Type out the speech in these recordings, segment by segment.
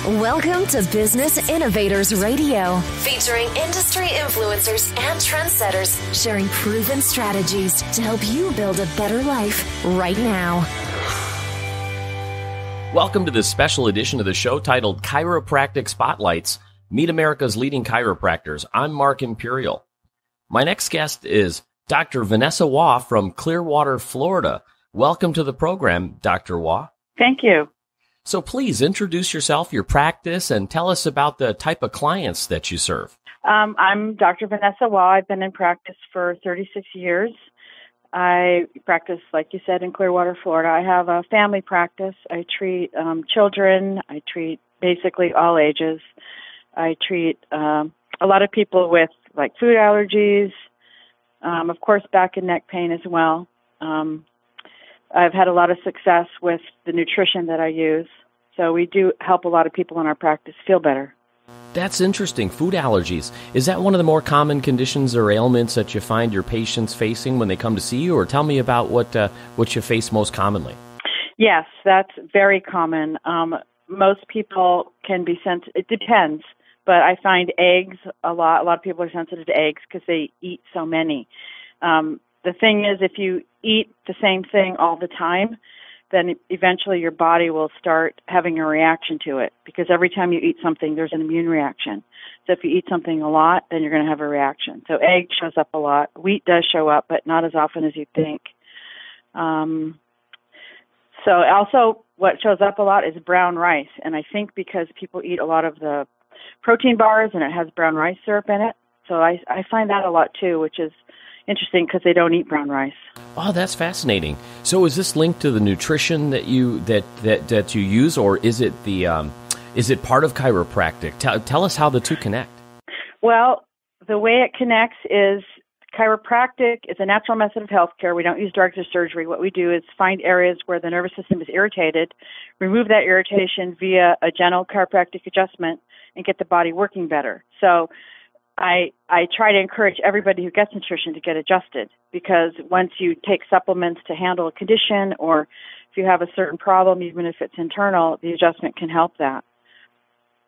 Welcome to Business Innovators Radio, featuring industry influencers and trendsetters sharing proven strategies to help you build a better life right now. Welcome to this special edition of the show titled Chiropractic Spotlights, Meet America's Leading Chiropractors. I'm Mark Imperial. My next guest is Dr. Vanessa Waugh from Clearwater, Florida. Welcome to the program, Dr. Waugh. Thank you. So please introduce yourself, your practice, and tell us about the type of clients that you serve. I'm Dr. Vanessa Waugh. I've been in practice for 36 years. I practice, like you said, in Clearwater, Florida. I have a family practice. I treat children. I treat basically all ages. I treat a lot of people with like food allergies, of course, back and neck pain as well. I've had a lot of success with the nutrition that I use. So we do help a lot of people in our practice feel better. That's interesting. Food allergies. Is that one of the more common conditions or ailments that you find your patients facing when they come to see you? Or tell me about what you face most commonly. Yes, that's very common. Most people can be sensitive. It depends. But I find eggs a lot. A lot of people are sensitive to eggs because they eat so many. The thing is, if you eat the same thing all the time, then eventually your body will start having a reaction to it, because every time you eat something, there's an immune reaction. So if you eat something a lot, then you're going to have a reaction. So egg shows up a lot. Wheat does show up, but not as often as you think. So also what shows up a lot is brown rice. And I think because people eat a lot of the protein bars and it has brown rice syrup in it. So I find that a lot too, which is interesting because they don't eat brown rice. Oh, that's fascinating. So is this linked to the nutrition that you use, or is it is it part of chiropractic? Tell us how the two connect. Well, the way it connects is chiropractic is a natural method of healthcare. We don't use drugs or surgery. What we do is find areas where the nervous system is irritated, remove that irritation via a gentle chiropractic adjustment, and get the body working better. So I try to encourage everybody who gets nutrition to get adjusted, because once you take supplements to handle a condition, or if you have a certain problem, even if it's internal, the adjustment can help that.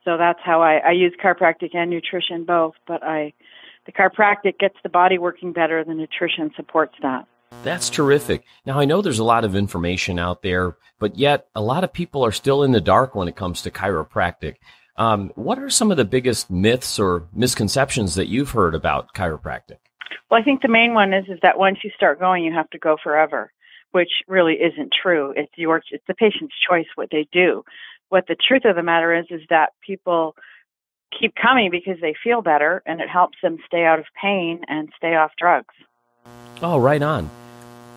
So that's how I use chiropractic and nutrition both, but the chiropractic gets the body working better, the nutrition supports that. That's terrific. Now, I know there's a lot of information out there, but yet a lot of people are still in the dark when it comes to chiropractic. What are some of the biggest myths or misconceptions that you've heard about chiropractic? Well, I think the main one is that once you start going, you have to go forever, which really isn't true. It's the patient's choice what they do. What the truth of the matter is that people keep coming because they feel better, and it helps them stay out of pain and stay off drugs. Oh, right on.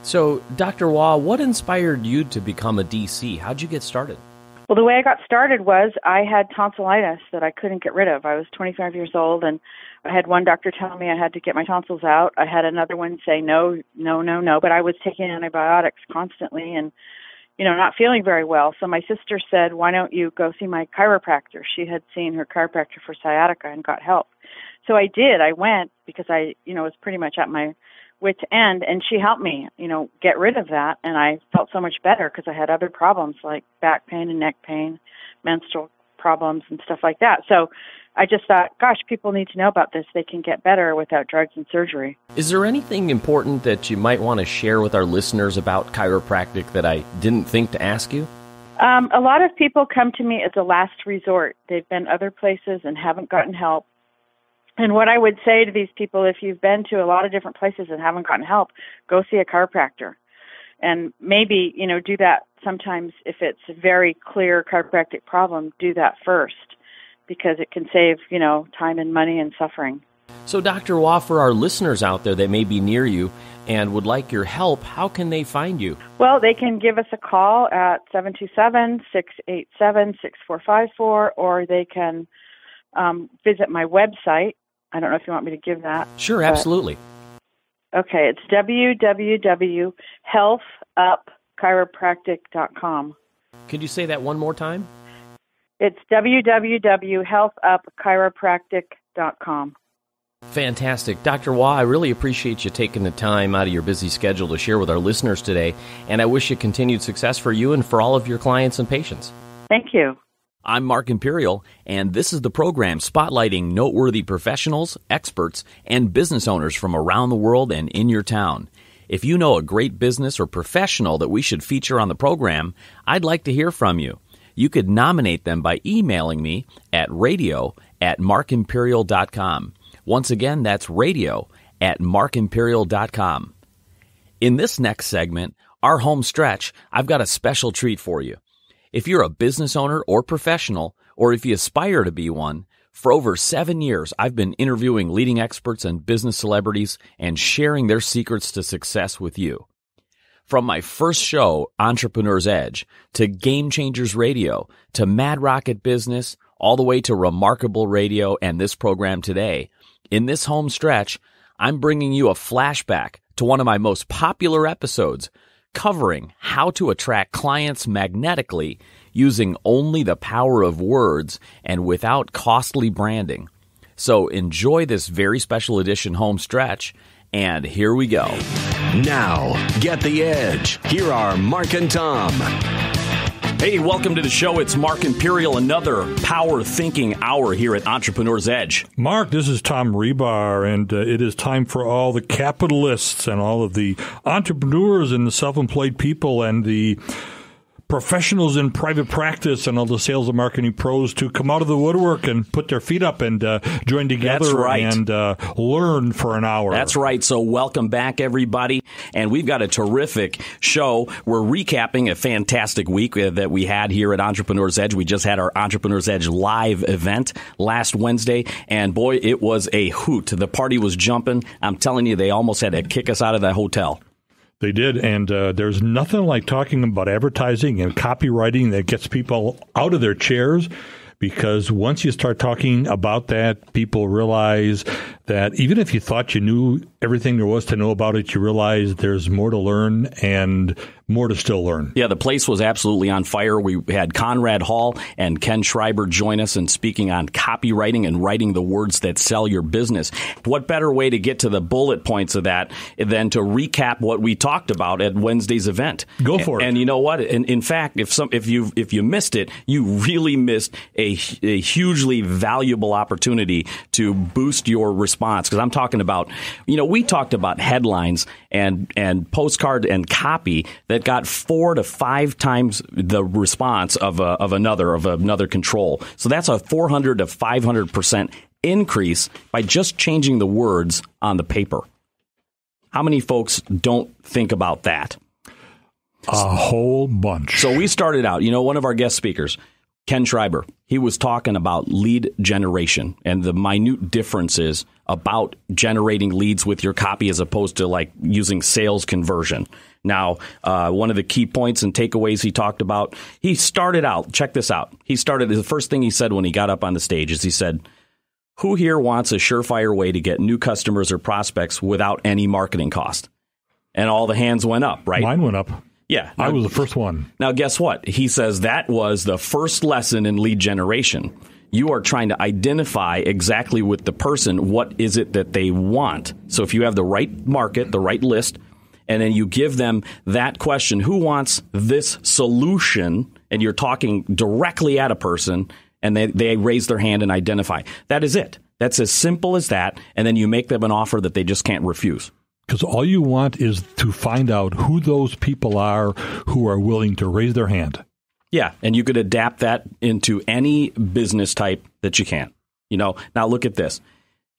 So, Dr. Waugh, what inspired you to become a DC? How'd you get started? Well, the way I got started was I had tonsillitis that I couldn't get rid of. I was 25 years old, and I had one doctor tell me I had to get my tonsils out. I had another one say, no, but I was taking antibiotics constantly and, not feeling very well. So my sister said, why don't you go see my chiropractor? She had seen her chiropractor for sciatica and got help. So I did. I went because I, was pretty much at my wit's end, and she helped me, get rid of that, and I felt so much better because I had other problems like back pain and neck pain, menstrual problems and stuff like that. So I just thought, gosh, people need to know about this. They can get better without drugs and surgery. Is there anything important that you might want to share with our listeners about chiropractic that I didn't think to ask you? A lot of people come to me as a last resort. They've been other places and haven't gotten help. And what I would say to these people, if you've been to a lot of different places and haven't gotten help, go see a chiropractor. And maybe, do that sometimes if it's a very clear chiropractic problem, do that first, because it can save, time and money and suffering. So, Dr. Waugh, for our listeners out there that may be near you and would like your help, how can they find you? Well, they can give us a call at 727-687-6454, or they can visit my website. I don't know if you want me to give that. Sure, absolutely. Okay, it's www.healthupchiropractic.com. Could you say that one more time? It's www.healthupchiropractic.com. Fantastic. Dr. Waugh, I really appreciate you taking the time out of your busy schedule to share with our listeners today, and I wish you continued success for you and for all of your clients and patients. Thank you. I'm Mark Imperial, and this is the program spotlighting noteworthy professionals, experts, and business owners from around the world and in your town. If you know a great business or professional that we should feature on the program, I'd like to hear from you. You could nominate them by emailing me at radio@markimperial.com. Once again, that's radio@markimperial.com. In this next segment, our home stretch, I've got a special treat for you. If you're a business owner or professional, or if you aspire to be one, for over 7 years, I've been interviewing leading experts and business celebrities and sharing their secrets to success with you. From my first show, Entrepreneur's Edge, to Game Changers Radio, to Mad Rocket Business, all the way to Remarkable Radio and this program today, in this home stretch, I'm bringing you a flashback to one of my most popular episodes, covering how to attract clients magnetically using only the power of words and without costly branding. So enjoy this very special edition home stretch, and here we go. Now, get the edge. Here are Mark and Tom. Hey, welcome to the show. It's Mark Imperial, another power thinking hour here at Entrepreneur's Edge. Mark, this is Tom Rebar, and it is time for all the capitalists and all of the entrepreneurs and the self-employed people and the professionals in private practice and all the sales and marketing pros to come out of the woodwork and put their feet up and join together and learn for an hour. That's right. So welcome back, everybody. And we've got a terrific show. We're recapping a fantastic week that we had here at Entrepreneur's Edge. We just had our Entrepreneur's Edge live event last Wednesday, and boy, it was a hoot. The party was jumping. I'm telling you, they almost had to kick us out of that hotel. They did, and there's nothing like talking about advertising and copywriting that gets people out of their chairs, because once you start talking about that, people realize that even if you thought you knew everything there was to know about it, you realize there's more to learn and more to still learn. Yeah, the place was absolutely on fire. We had Conrad Hall and Ken Schreiber join us in speaking on copywriting and writing the words that sell your business. What better way to get to the bullet points of that than to recap what we talked about at Wednesday's event? Go for it. And you know what? In fact, if you missed it, you really missed a hugely valuable opportunity to boost your response. Because I'm talking about, we talked about headlines and postcard and copy that got 4 to 5 times the response of another control. So that's a 400 to 500% increase by just changing the words on the paper. How many folks don't think about that? A whole bunch. So we started out, one of our guest speakers, Ken Schreiber, he was talking about lead generation and the minute differences about generating leads with your copy as opposed to like using sales conversion. Now, one of the key points and takeaways he talked about, he started out, check this out. The first thing he said when he got up on the stage is he said, "Who here wants a surefire way to get new customers or prospects without any marketing cost?" And all the hands went up, right? Mine went up. Yeah. I was the first one. Now, guess what? He says that was the first lesson in lead generation. You are trying to identify exactly with the person what is it that they want. So if you have the right market, the right list, and then you give them that question, who wants this solution? And you're talking directly at a person, and they raise their hand and identify. That is it. That's as simple as that. And then you make them an offer that they just can't refuse. Because all you want is to find out who those people are who are willing to raise their hand. Yeah, and you could adapt that into any business type that you can. Now look at this.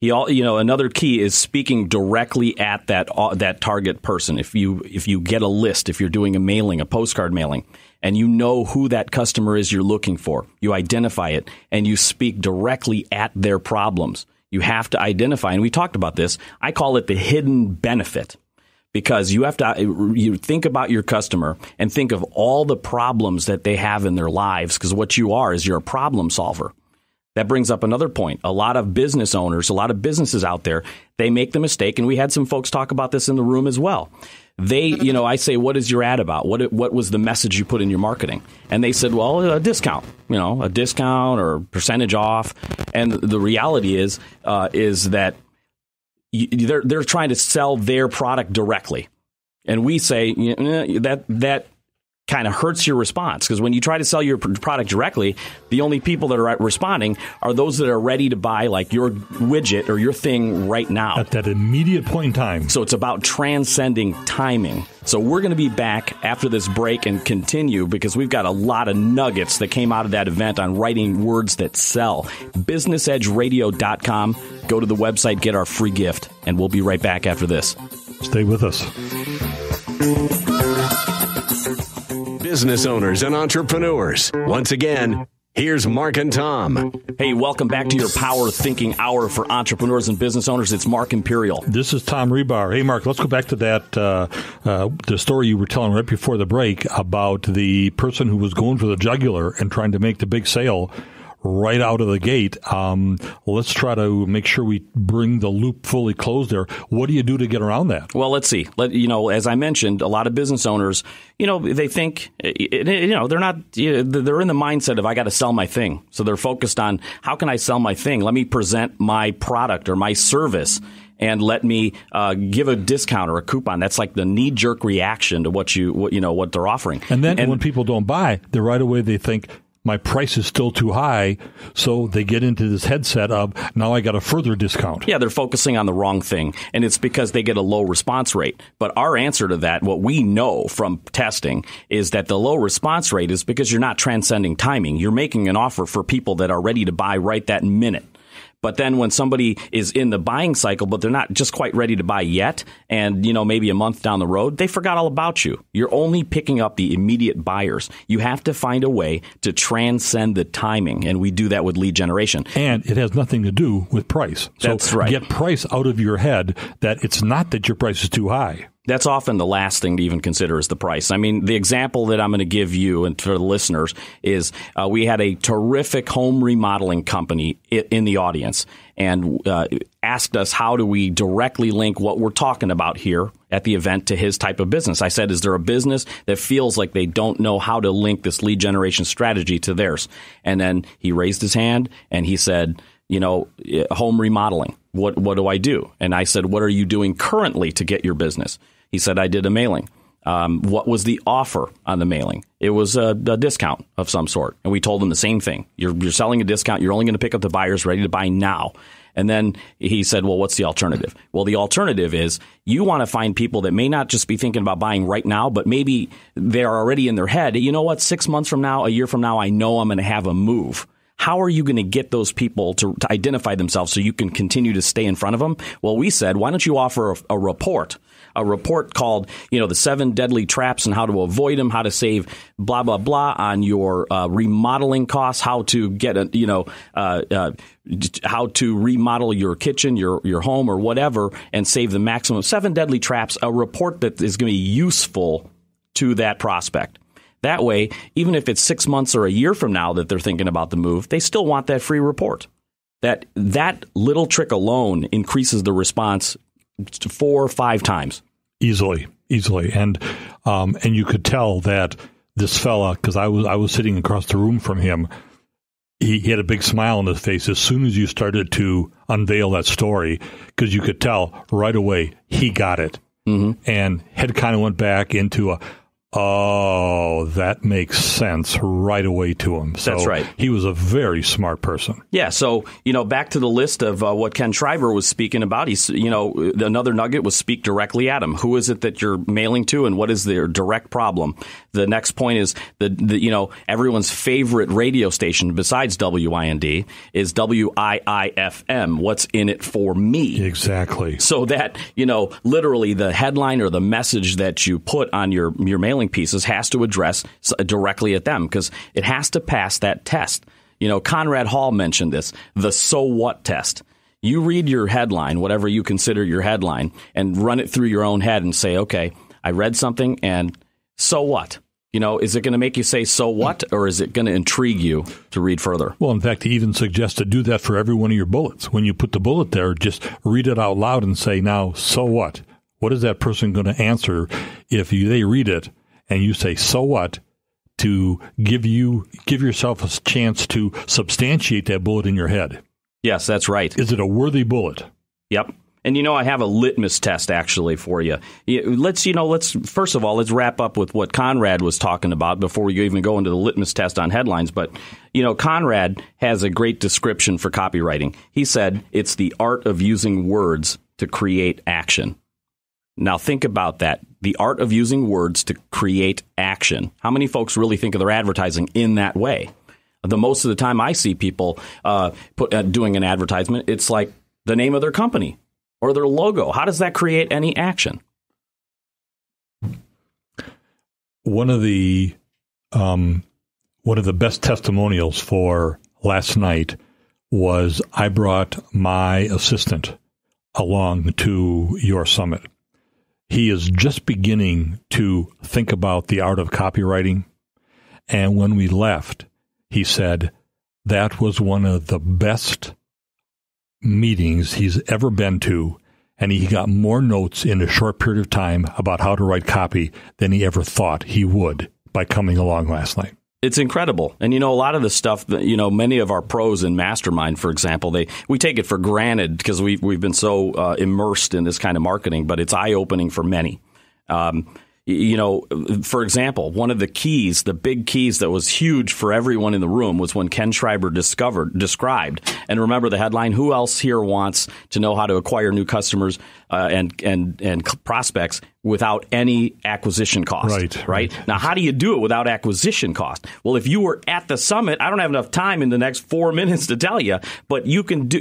Another key is speaking directly at that target person. If you get a list, if you're doing a mailing, a postcard mailing, and you know who that customer is you're looking for, you identify it and you speak directly at their problems. You have to identify, and we talked about this. I call it the hidden benefit, because you have to think about your customer and think of all the problems that they have in their lives, because what you are is you're a problem solver. That brings up another point. A lot of business owners, a lot of businesses out there, they make the mistake, and we had some folks talk about this in the room as well. I say, what is your ad about? What was the message you put in your marketing? And they said, well, a discount, a discount or percentage off. And the reality is that they're trying to sell their product directly. And we say that kind of hurts your response, because when you try to sell your product directly, the only people that are responding are those that are ready to buy like your widget or your thing right now. At that immediate point in time. So it's about transcending timing. So we're going to be back after this break and continue, because we've got a lot of nuggets that came out of that event on writing words that sell. BusinessEdgeRadio.com. Go to the website, get our free gift, and we'll be right back after this. Stay with us. Business owners and entrepreneurs. Once again, here's Mark and Tom. Hey, welcome back to your Power Thinking Hour for entrepreneurs and business owners. It's Mark Imperial. This is Tom Rebar. Hey, Mark, let's go back to that, the story you were telling right before the break about the person who was going for the jugular and trying to make the big sale right out of the gate. Let's try to make sure we bring the loop fully closed there. What do you do to get around that? Well, let's see. As I mentioned, a lot of business owners, they think, they're not, they're in the mindset of, I got to sell my thing. So they're focused on, how can I sell my thing? Let me present my product or my service, and let me give a discount or a coupon. That's like the knee-jerk reaction to what they're offering. And then when people don't buy, right away they think, my price is still too high, so they get into this headset of, now I got a further discount. Yeah, they're focusing on the wrong thing, and it's because they get a low response rate. But our answer to that, what we know from testing, is that the low response rate is because you're not transcending timing. You're making an offer for people that are ready to buy right that minute. But then when somebody is in the buying cycle, but they're not just quite ready to buy yet, and, maybe a month down the road, they forgot all about you. You're only picking up the immediate buyers. You have to find a way to transcend the timing, and we do that with lead generation. And it has nothing to do with price. That's right. Get price out of your head, that it's not that your price is too high. That's often the last thing to even consider is the price. I mean, the example that I'm going to give you and for the listeners is we had a terrific home remodeling company in the audience, and asked us, how do we directly link what we're talking about here at the event to his type of business? I said, is there a business that feels like they don't know how to link this lead generation strategy to theirs? And then he raised his hand and he said, home remodeling. What do I do? And I said, what are you doing currently to get your business? He said, I did a mailing. What was the offer on the mailing? It was a discount of some sort. And we told him the same thing. You're selling a discount. You're only going to pick up the buyers ready to buy now. And then he said, well, what's the alternative? Well, the alternative is you want to find people that may not just be thinking about buying right now, but maybe they're already in their head. You know what? 6 months from now, a year from now, I know I'm going to have a move. How are you going to get those people to identify themselves so you can continue to stay in front of them? Well, we said, why don't you offer a report called, the 7 deadly traps and how to avoid them, how to save blah, blah, blah on your remodeling costs, how to get how to remodel your kitchen, your home or whatever, and save the maximum. 7 deadly traps, a report that is going to be useful to that prospect. That way, even if it's 6 months or a year from now that they're thinking about the move, they still want that free report. That little trick alone increases the response 4 or 5 times. Easily. And you could tell that this fella, because I was sitting across the room from him, he had a big smile on his face as soon as you started to unveil that story, because you could tell right away he got it. Mm-hmm. And head kind of went back into oh, that makes sense right away to him. So that's right. He was a very smart person. Yeah. So, back to the list of what Ken Schreiber was speaking about. He's, another nugget was speak directly at him. Who is it that you're mailing to and what is their direct problem? The next point is the everyone's favorite radio station besides WIND is WIIFM. What's in it for me? Exactly. So that, literally the headline or the message that you put on your mailing pieces has to address directly at them because it has to pass that test. Conrad Hall mentioned this, the so what test. You read your headline, whatever you consider your headline, and run it through your own head and say, okay, I read something and so what? Is it going to make you say so what, or is it going to intrigue you to read further? Well, in fact, he even suggests to do that for every one of your bullets. When you put the bullet there, just read it out loud and say, now, so what? What is that person going to answer if they read it and you say, so what, to give yourself a chance to substantiate that bullet in your head? Yes, that's right. Is it a worthy bullet? Yep. And I have a litmus test actually for you. Let's first of all, let's wrap up with what Conrad was talking about before we even go into the litmus test on headlines. But, Conrad has a great description for copywriting. He said it's the art of using words to create action. Now think about that. The art of using words to create action. How many folks really think of their advertising in that way? The most of the time I see people doing an advertisement, it's like the name of their company or their logo. How does that create any action? One of the best testimonials for last night was I brought my assistant along to your summit. He is just beginning to think about the art of copywriting. And when we left, he said that was one of the best meetings he's ever been to, and he got more notes in a short period of time about how to write copy than he ever thought he would by coming along last night. It's incredible. And, a lot of the stuff that, many of our pros in Mastermind, for example, we take it for granted because we've been so immersed in this kind of marketing, but it's eye-opening for many. For example, one of the keys, the big keys that was huge for everyone in the room was when Ken Schreiber described. And remember the headline, who else here wants to know how to acquire new customers and prospects without any acquisition cost? Right. Now, how do you do it without acquisition cost? Well, if you were at the summit, I don't have enough time in the next 4 minutes to tell you, but you can do,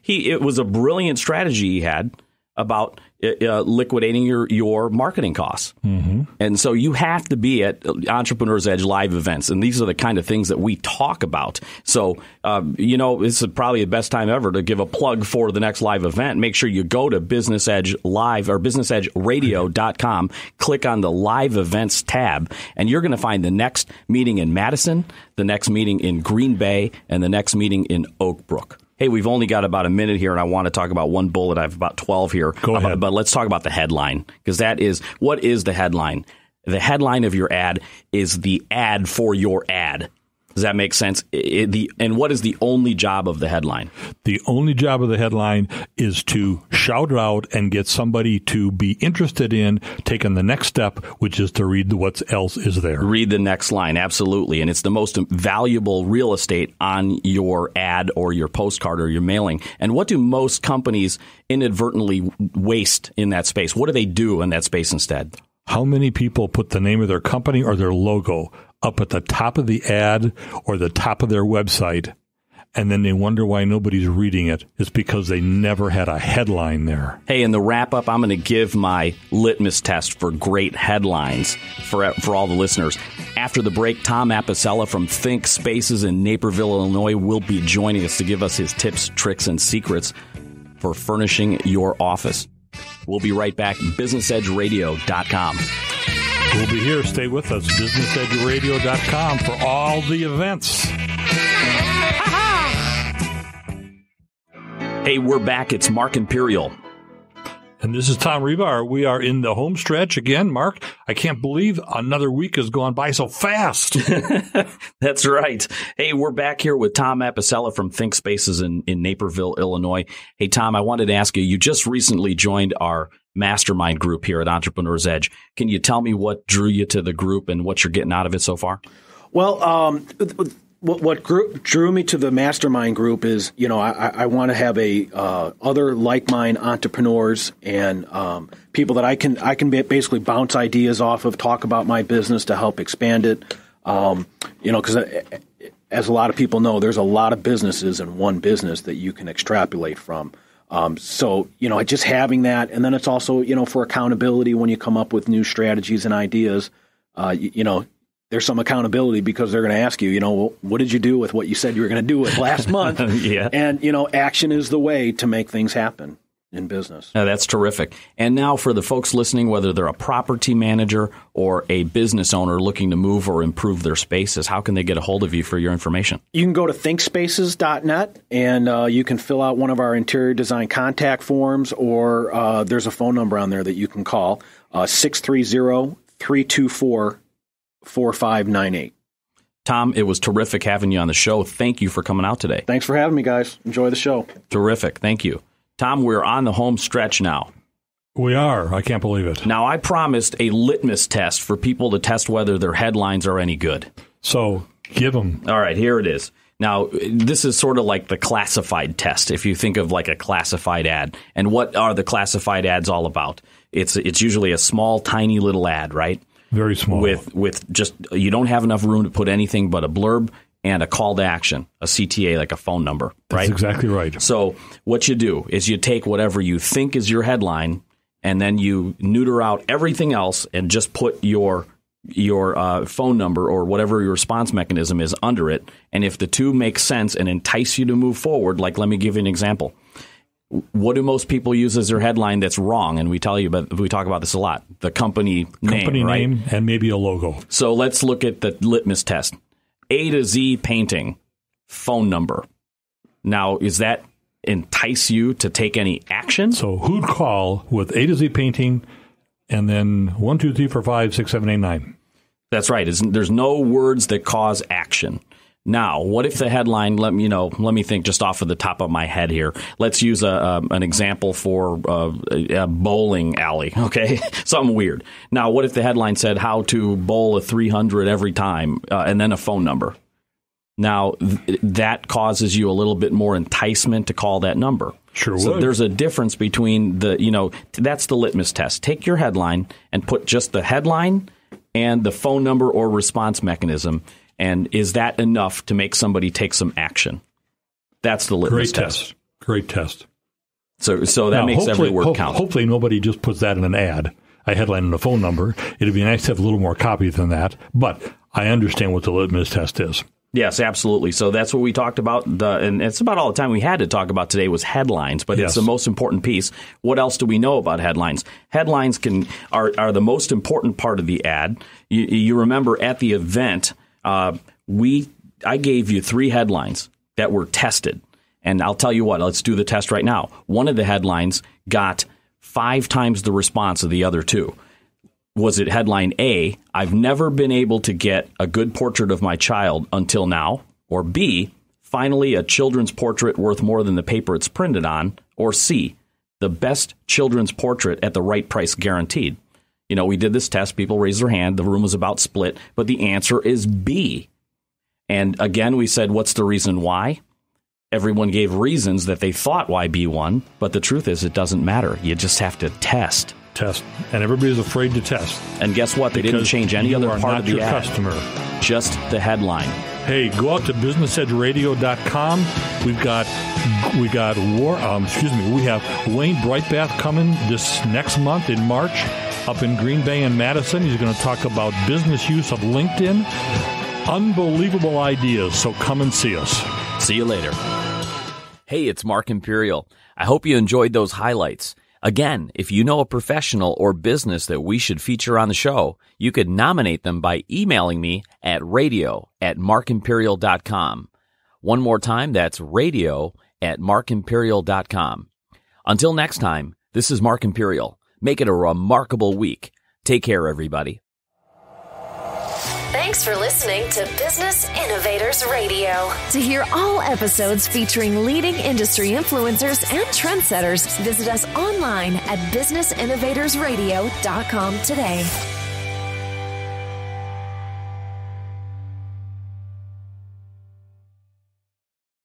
it was a brilliant strategy he had about liquidating your marketing costs. Mm-hmm. And so you have to be at Entrepreneur's Edge live events. And these are the kind of things that we talk about. So, this is probably the best time ever to give a plug for the next live event. Make sure you go to Business Edge Live or BusinessEdgeRadio.com, click on the live events tab, and you're going to find the next meeting in Madison, the next meeting in Green Bay, and the next meeting in Oak Brook. Hey, we've only got about a minute here, and I want to talk about one bullet. I have about 12 here. Go ahead. But let's talk about the headline, because what is the headline? The headline of your ad is the ad for your ad. Does that make sense? And what is the only job of the headline? The only job of the headline is to shout it out and get somebody to be interested in taking the next step, which is to read what else is there. Read the next line, absolutely. And it's the most valuable real estate on your ad or your postcard or your mailing. And what do most companies inadvertently waste in that space? What do they do in that space instead? How many people put the name of their company or their logo up at the top of the ad or the top of their website, and then they wonder why nobody's reading it? It's because they never had a headline there. Hey, in the wrap-up, I'm going to give my litmus test for great headlines for all the listeners. After the break, Tom Apicella from Think Spaces in Naperville, Illinois, will be joining us to give us his tips, tricks, and secrets for furnishing your office. We'll be right back. BusinessEdgeRadio.com. We'll be here. Stay with us. BusinessEdgeRadio.com for all the events. Hey, we're back. It's Mark Imperial. And this is Tom Rebar. We are in the home stretch again. Mark, I can't believe another week has gone by so fast. That's right. Hey, we're back here with Tom Apicella from Think Spaces in Naperville, Illinois. Hey, Tom, I wanted to ask you just recently joined our mastermind group here at Entrepreneur's Edge. Can you tell me what drew you to the group and what you're getting out of it so far? Well, what drew me to the mastermind group is, I want to have other like-minded entrepreneurs and people that I can basically bounce ideas off of, talk about my business to help expand it. Because as a lot of people know, there's a lot of businesses in one business that you can extrapolate from. So just having that, and then it's also, for accountability when you come up with new strategies and ideas, there's some accountability because they're going to ask you, well, what did you do with what you said you were going to do with last month? Yeah. And, action is the way to make things happen in business. That's terrific. And now for the folks listening, whether they're a property manager or a business owner looking to move or improve their spaces, how can they get a hold of you for your information? You can go to thinkspaces.net and you can fill out one of our interior design contact forms, or there's a phone number on there that you can call, 630-324-4598. Tom, it was terrific having you on the show. Thank you for coming out today. Thanks for having me, guys. Enjoy the show. Terrific. Thank you. Tom, we're on the home stretch now. We are. I can't believe it. Now, I promised a litmus test for people to test whether their headlines are any good. So give them. All right, here it is. Now, this is sort of like the classified test, if you think of like a classified ad. And what are the classified ads all about? It's usually a small, tiny little ad, right? Very small. With just, you don't have enough room to put anything but a blurb and a call to action, a CTA, like a phone number, right? That's exactly right. So what you do is you take whatever you think is your headline, and then you neuter out everything else and just put your phone number or whatever your response mechanism is under it. And if the two make sense and entice you to move forward, like, let me give you an example. What do most people use as their headline that's wrong? And we talk about this a lot. The company name, right? Name and maybe a logo. So let's look at the litmus test. A to Z painting, phone number. Now, is that entice you to take any action? So who'd call with A to Z painting and then 1, 2, 3, 4, 5, 6, 7, 8, 9? That's right. There's no words that cause action. Now, what if the headline, let me think just off of the top of my head here. Let's use an example for a bowling alley, okay? Something weird. Now, what if the headline said how to bowl a 300 every time and then a phone number? Now, that causes you a little bit more enticement to call that number. Sure So would. there's a difference between that's the litmus test. Take your headline and put just the headline and the phone number or response mechanism. And is that enough to make somebody take some action? That's the litmus test. Great test. So that makes every word count. Hopefully nobody just puts that in an ad, a headline and a phone number. It'd be nice to have a little more copy than that. But I understand what the litmus test is. Yes, absolutely. So that's what we talked about. And it's about all the time we had to talk about today was headlines, but It's the most important piece. What else do we know about headlines? Headlines are the most important part of the ad. You remember at the event, I gave you 3 headlines that were tested. And I'll tell you what, let's do the test right now. One of the headlines got 5 times the response of the other 2. Was it headline A, I've never been able to get a good portrait of my child until now? Or B, finally a children's portrait worth more than the paper it's printed on? Or C, the best children's portrait at the right price guaranteed? We did this test. People raised their hand. The room was about split. But the answer is B. And again, we said, what's the reason why? Everyone gave reasons that they thought why B won. But the truth is, it doesn't matter. You just have to test. And everybody's afraid to test. And guess what? They didn't change any other part of the ad. Customer. Just the headline. Hey, go out to businessedgeradio.com. We have Wayne Brightbath coming this next month in March up in Green Bay and Madison. He's going to talk about business use of LinkedIn. Unbelievable ideas. So come and see us. See you later. Hey, it's Mark Imperial. I hope you enjoyed those highlights. Again, if you know a professional or business that we should feature on the show, you could nominate them by emailing me at radio@markimperial.com. One more time, that's radio@markimperial.com. Until next time, this is Mark Imperial. Make it a remarkable week. Take care, everybody. Thanks for listening to Business Innovators Radio. To hear all episodes featuring leading industry influencers and trendsetters, visit us online at businessinnovatorsradio.com today.